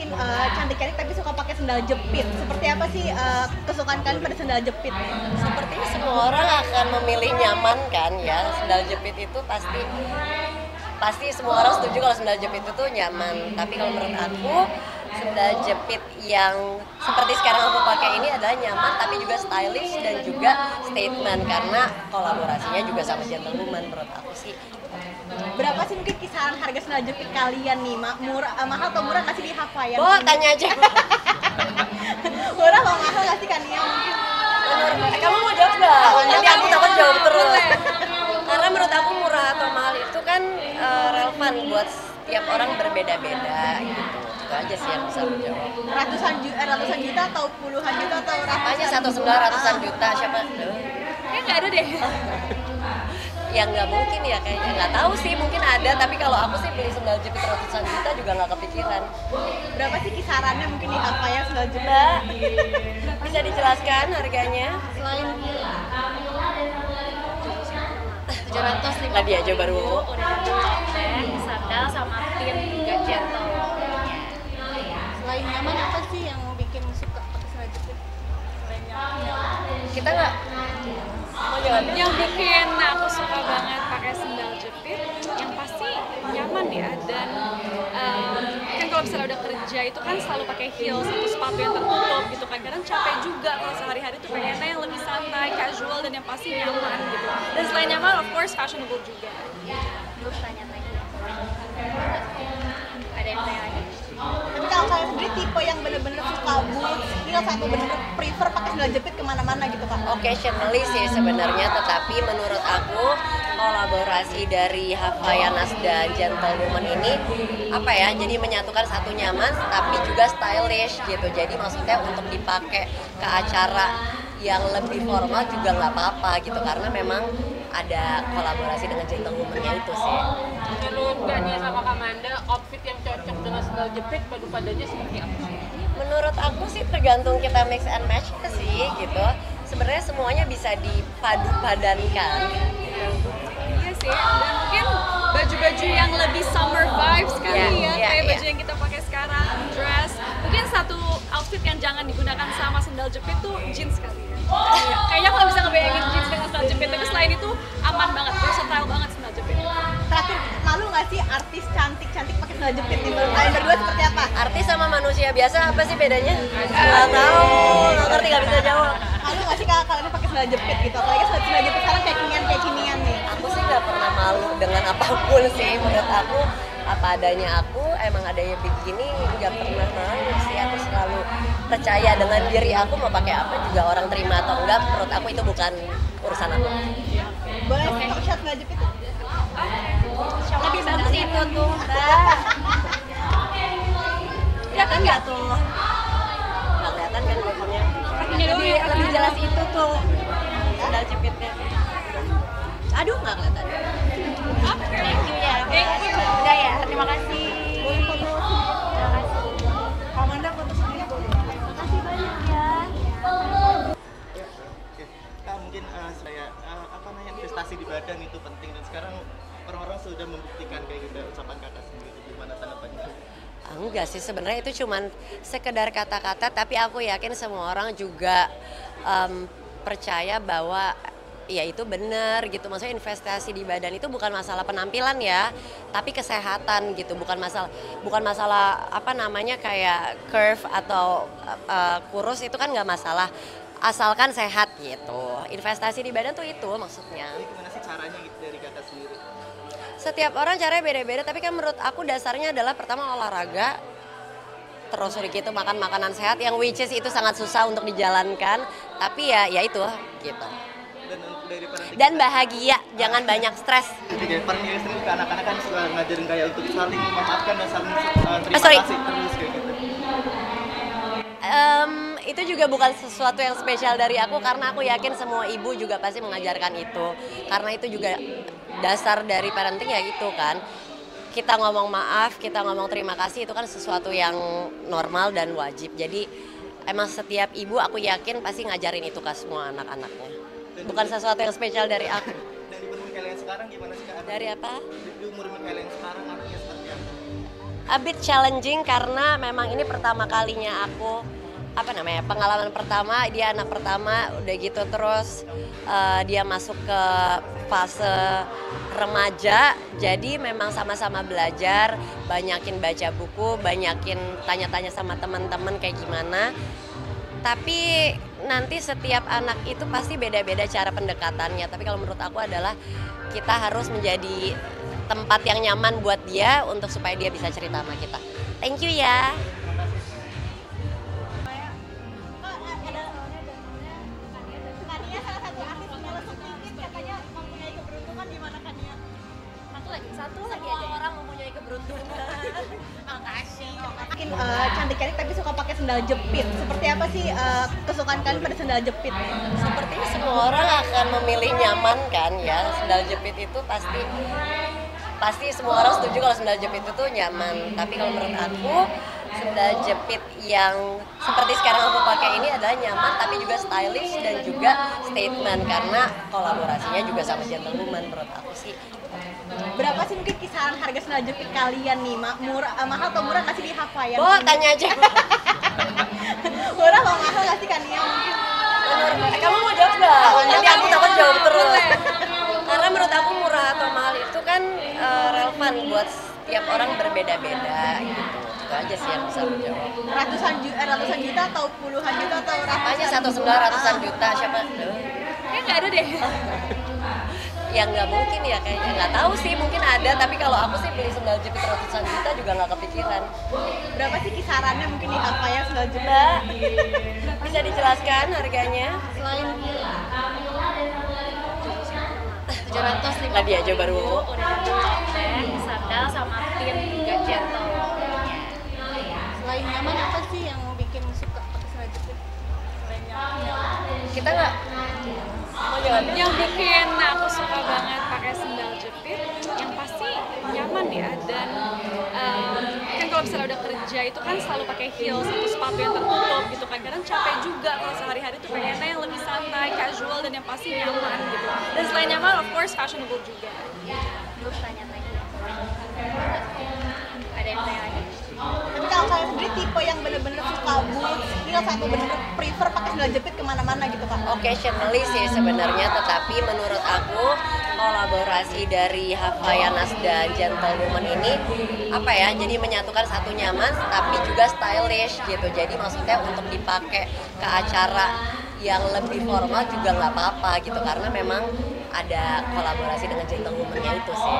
mungkin cantik-cantik tapi suka pakai sendal jepit. Seperti apa sih kesukaan kalian pada sendal jepit nih? Sepertinya semua orang akan memilih nyaman kan ya. Sendal jepit itu pasti semua orang setuju kalau sendal jepit itu nyaman. Tapi kalau menurut aku sendal jepit yang seperti sekarang aku pakai ini adalah nyaman tapi juga stylish dan juga statement karena kolaborasinya juga sama Gentlewoman menurut aku sih. Berapa sih mungkin kisaran harga sendal jepit kalian nih? Mahal atau murah kasih di Havayan? Tanya aja. Murah atau mahal kasih kan ya mungkin? Kamu mau jawab nggak? Nanti aku takut jawab terus. Karena menurut aku murah atau mahal itu kan relevan buat setiap orang berbeda-beda gitu. Itu aja sih yang bisa aku jawab. Ratusan juta atau puluhan juta atau Apanya satu sendal ratusan juta siapa? Kayaknya nggak ada deh. Ya nggak mungkin ya kayaknya, nggak tahu sih, mungkin ada, tapi kalau aku sih beli sendal jepit ratusan juta juga nggak kepikiran. Berapa sih kisarannya mungkin di Havayan sendal jepit? Mbak, bisa dijelaskan harganya? Selain 750 Tadi aja baru. udah ada sandal sama pin juga gentle. Selain nyaman apa sih yang bikin suka pakai sendal jepit? Selain nyaman. Kita nggak mau jawab. Yang bikin aku suka banget pakai sendal jepit yang pasti nyaman ya, dan kan kalau misalnya udah kerja itu kan selalu pakai heels atau sepatu yang tertutup gitu kan, kadang capek juga kalau sehari-hari tuh pengennya yang lebih santai, casual, dan yang pasti nyaman gitu. Dan selain nyaman, of course fashionable juga. Terus tanya lagi. Ada yang tanya lagi? Tapi kalau kalian sendiri tipe yang bener-bener suka boots, heels atau bener-bener prefer pakai sendal jepit kemana-mana gitu Kak? Occasionally sih sebenarnya, tetapi menurut aku kolaborasi dari Havaianas dan Gentlewoman ini apa ya, jadi menyatukan satu nyaman tapi juga stylish gitu. Jadi maksudnya untuk dipakai ke acara yang lebih formal juga nggak apa-apa gitu, karena memang ada kolaborasi dengan Gentlewoman-nya itu sih. Menurut Dania sama Kamanda, outfit yang cocok dengan sendal jepit padu-padannya seperti apa sih? Menurut aku sih tergantung kita mix and match sih gitu. Sebenarnya semuanya bisa dipadu-padankan. Iya sih, dan mungkin baju-baju yang lebih summer vibes kali ya, kayak baju yang kita pakai sekarang, dress. Mungkin satu outfit yang jangan digunakan sama sendal jepit tuh jeans kali ya. Kayaknya aku nggak bisa ngebayangin jeans dengan sendal jepit, tapi selain itu aman banget, versatile banget sendal jepit. Terakhir, malu nggak sih artis cantik-cantik pakai sendal jepit nih? Menurut kalian berdua seperti apa? Artis sama manusia biasa apa sih bedanya? Nggak tahu, nggak ngerti, nggak bisa jawab. Malu nggak sih kalau kalian pakai sendal jepit gitu? Apalagi sendal jepit sekarang kayak kekinian nih. Aku sih nggak pernah malu dengan apapun sih. Menurut aku apa adanya aku, emang adanya begini, nggak pernah malu sih. Aku selalu percaya dengan diri aku, mau pakai apa juga orang terima atau enggak. Menurut aku itu bukan urusan aku. Boleh shot sendal jepit? Lebih bagus itu tuh, Mbak. Kelihatan nggak tuh? Nggak kelihatan kan logonya? Lebih jelas itu tuh. Sandal jepitnya. Aduh, nggak kelihatan. Thank you ya. Udah ya, terima kasih. Boleh foto sendiri? Terima kasih. Kamanda foto sendiri boleh? Terima kasih banyak ya. Oke. Kak, mungkin saya investasi di badan itu penting, dan sekarang orang-orang sudah membuktikan kayak gitu. Ucapan kakak sendiri gimana tanggapannya? Enggak sih, sebenarnya itu cuman sekedar kata-kata, tapi aku yakin semua orang juga percaya bahwa ya itu benar gitu. Maksudnya investasi di badan itu bukan masalah penampilan ya, tapi kesehatan gitu. Bukan masalah apa namanya kayak curve atau kurus, itu kan nggak masalah, asalkan sehat gitu. Investasi di badan tuh itu maksudnya. Jadi gimana sih caranya gitu dari kakak sendiri? Setiap orang caranya beda-beda, tapi kan menurut aku dasarnya adalah pertama olahraga, terus udah gitu makan makanan sehat, yang which is itu sangat susah untuk dijalankan, tapi ya itu gitu. Dan bahagia, jangan banyak stres. Jadi parenting istri ke anak-anak kan suka ngajarin kayak untuk saling memaafkan dan saling terima Sorry. kasih terus kayak gitu. Itu juga bukan sesuatu yang spesial dari aku, karena aku yakin semua ibu juga pasti mengajarkan itu, karena itu juga dasar dari parenting ya gitu kan. Kita ngomong maaf, kita ngomong terima kasih, itu kan sesuatu yang normal dan wajib. Jadi emang setiap ibu aku yakin pasti ngajarin itu ke semua anak-anaknya, bukan sesuatu yang spesial dari aku. Dan di umur kalian sekarang gimana sih Kak? Dari apa? Di umur kalian sekarang artinya seperti apa? a bit challenging karena memang ini pertama kalinya aku pengalaman pertama, dia anak pertama, udah gitu terus dia masuk ke fase remaja, jadi memang sama-sama belajar, banyakin baca buku, banyakin tanya-tanya sama teman-teman kayak gimana. Tapi nanti setiap anak itu pasti beda-beda cara pendekatannya, tapi kalau menurut aku adalah kita harus menjadi tempat yang nyaman buat dia untuk supaya dia bisa cerita sama kita. Thank you ya. Kania salah satu artis nyelesuk dikit katanya mempunyai keberuntungan, gimana Kania? Satu lagi Semua aja. orang mempunyai keberuntungan. Makasih. Makin cantik-cantik tapi suka pakai sendal jepit. Seperti apa sih kesukaan kalian pada sendal jepit? Sepertinya semua orang akan memilih nyaman kan ya. Sendal jepit itu pasti semua orang setuju kalau sendal jepit itu nyaman. Tapi kalau menurut aku sendal jepit yang seperti sekarang aku pakai ini adalah nyaman tapi juga stylish dan juga statement karena kolaborasinya juga sama Gentlewoman menurut aku sih. Berapa sih mungkin kisaran harga sendal jepit kalian nih? Mahal atau murah kasih di Havayan? Tanya aja. Murah atau mahal kasih Kania mungkin? Kamu mau jawab nggak? Nanti aku takut jawab terus. Karena menurut aku murah atau mahal itu kan relevan buat setiap orang berbeda-beda gitu. Itu aja sih yang bisa aku jawab. Ratusan juta atau puluhan juta atau Apanya satu sendal ratusan juta siapa? Kayaknya nggak ada deh. Ya nggak mungkin ya kayaknya, nggak tahu sih, mungkin ada, tapi kalau aku sih beli sendal jepit ratusan juta juga nggak kepikiran. Berapa sih kisarannya mungkin di Havayan sendal jepit? Mbak, bisa dijelaskan harganya? Selain 750 Tadi aja baru. udah ada sandal sama pin juga gentle. Selain nyaman apa sih yang bikin suka pakai sendal jepit? Selain nyaman. Kita nggak mau jawab. Yang bikin aku suka banget pakai sendal jepit yang pasti nyaman ya, dan kan kalau misalnya udah kerja itu kan selalu pakai heels atau sepatu yang tertutup gitu kan, kadang capek juga kalau sehari-hari tuh pengennya yang lebih santai, casual, dan yang pasti nyaman gitu. Dan selain nyaman, of course fashionable juga. Terus tanya lagi. Ada yang tanya lagi? Tapi kalau kalian sendiri tipe yang bener-bener suka boots, heels atau bener-bener prefer pakai sendal jepit kemana-mana gitu Kak? Occasionally sih sebenarnya, tetapi menurut aku kolaborasi dari Havaianas dan Gentlewoman ini jadi menyatukan satu nyaman tapi juga stylish gitu. Jadi maksudnya untuk dipakai ke acara yang lebih formal juga nggak apa-apa gitu, karena memang ada kolaborasi dengan Gentlewoman-nya itu sih.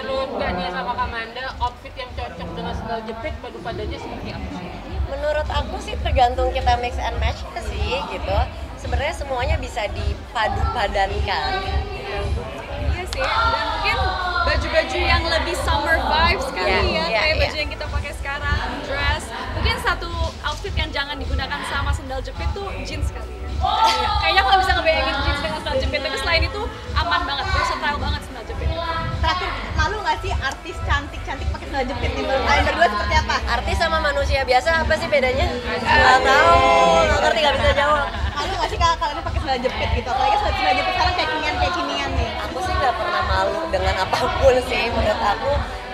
Menurut Gania sama Kamanda, outfit yang cocok dengan sendal jepit padu padannya seperti apa sih? Menurut aku sih tergantung kita mix and match sih gitu. Sebenarnya semuanya bisa dipadu-padankan. Iya sih, dan mungkin baju-baju yang lebih summer vibes kali kayak baju yang kita pakai sekarang, dress. Mungkin satu outfit yang jangan digunakan sama sendal jepit tuh jeans kali ya. Kayaknya aku nggak bisa ngebayangin jeans dengan sendal jepit, tapi selain itu aman banget, versatile banget sendal jepit. Terakhir, malu nggak sih artis cantik-cantik pakai sendal jepit nih? Menurut kalian berdua seperti apa? Artis sama manusia biasa apa sih bedanya? Nggak tahu, nggak ngerti, nggak bisa jawab. Malu nggak sih kalau kalian pakai sendal jepit gitu? Apalagi sendal jepit sekarang kayak kekinian nih. Aku sih nggak pernah malu dengan apapun sih. Menurut aku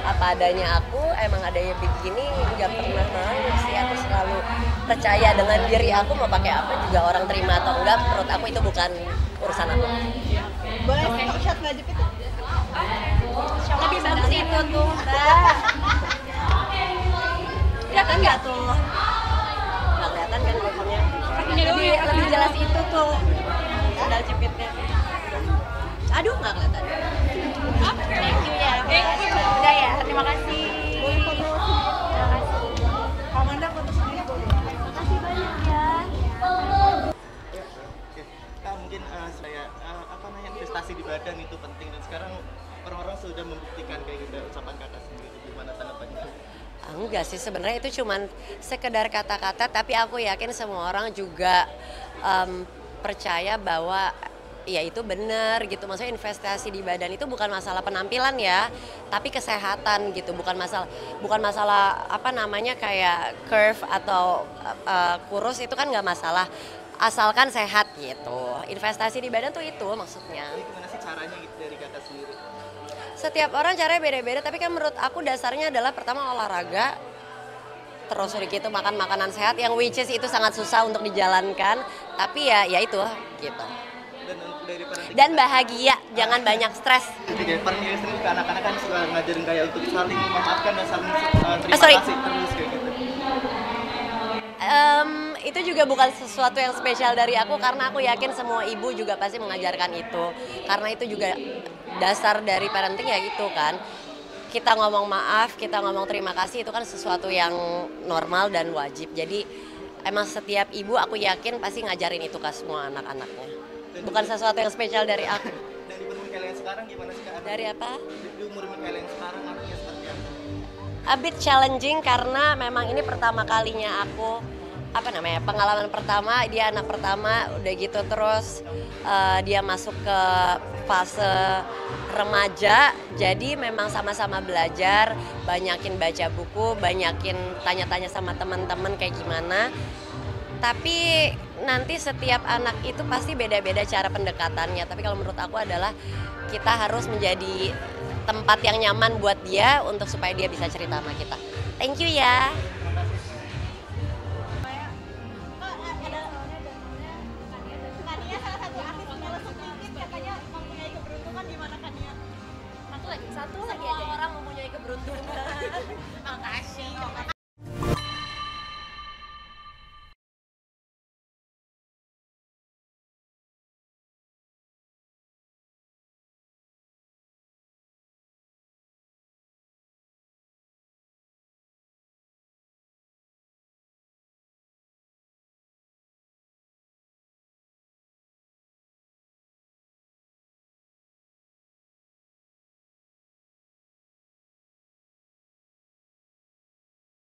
apa adanya aku, emang adanya begini, nggak pernah malu sih. Aku selalu percaya dengan diri aku, mau pakai apa juga orang terima atau enggak. Menurut aku itu bukan urusan aku. Boleh shot sendal jepit? Lebih bagus itu tuh, Mbak. Kelihatan nggak tuh? Nggak kelihatan kan logonya? Lebih jelas itu tuh. Sendal jepitnya. Aduh, nggak kelihatan. Thank you ya. Udah ya, terima kasih. Boleh foto sendiri? Terima kasih. Kamanda foto sendiri boleh? Makasih banyak ya. Oke. Kak, mungkin investasi di badan itu penting, dan sekarang orang-orang sudah membuktikan kayak gitu. Ucapan kakak sendiri gimana tanggapannya? Enggak sih, sebenarnya itu cuman sekedar kata-kata, tapi aku yakin semua orang juga percaya bahwa ya itu benar gitu. Maksudnya investasi di badan itu bukan masalah penampilan ya, tapi kesehatan gitu. Bukan masalah kayak curve atau kurus, itu kan nggak masalah, asalkan sehat gitu. Investasi di badan tuh itu maksudnya. Jadi gimana sih caranya gitu dari kakak sendiri? Setiap orang caranya beda-beda, tapi kan menurut aku dasarnya adalah pertama olahraga, terus udah gitu makan makanan sehat yang which is itu sangat susah untuk dijalankan, tapi ya itu gitu. Dan dari parenting Dan bahagia, jangan banyak stres. dari parenting istri ke anak-anak kan suka ngajarin kayak untuk saling memaafkan dan saling terima sorry. kasih terus kayak gitu. Itu juga bukan sesuatu yang spesial dari aku karena aku yakin semua ibu juga pasti mengajarkan itu, karena itu juga dasar dari parenting ya gitu kan. Kita ngomong maaf, kita ngomong terima kasih itu kan sesuatu yang normal dan wajib. Jadi emang setiap ibu aku yakin pasti ngajarin itu ke semua anak-anaknya. Bukan sesuatu yang spesial dari aku. Dan di umur kalian sekarang gimana sih Kak? Dari apa? Di umur kalian sekarang anaknya seperti apa? A bit challenging karena memang ini pertama kalinya aku pengalaman pertama, dia anak pertama, udah gitu terus dia masuk ke fase remaja, jadi memang sama-sama belajar, banyakin baca buku, banyakin tanya-tanya sama teman-teman kayak gimana. Tapi nanti setiap anak itu pasti beda-beda cara pendekatannya, tapi kalau menurut aku adalah kita harus menjadi tempat yang nyaman buat dia untuk supaya dia bisa cerita sama kita. Thank you ya.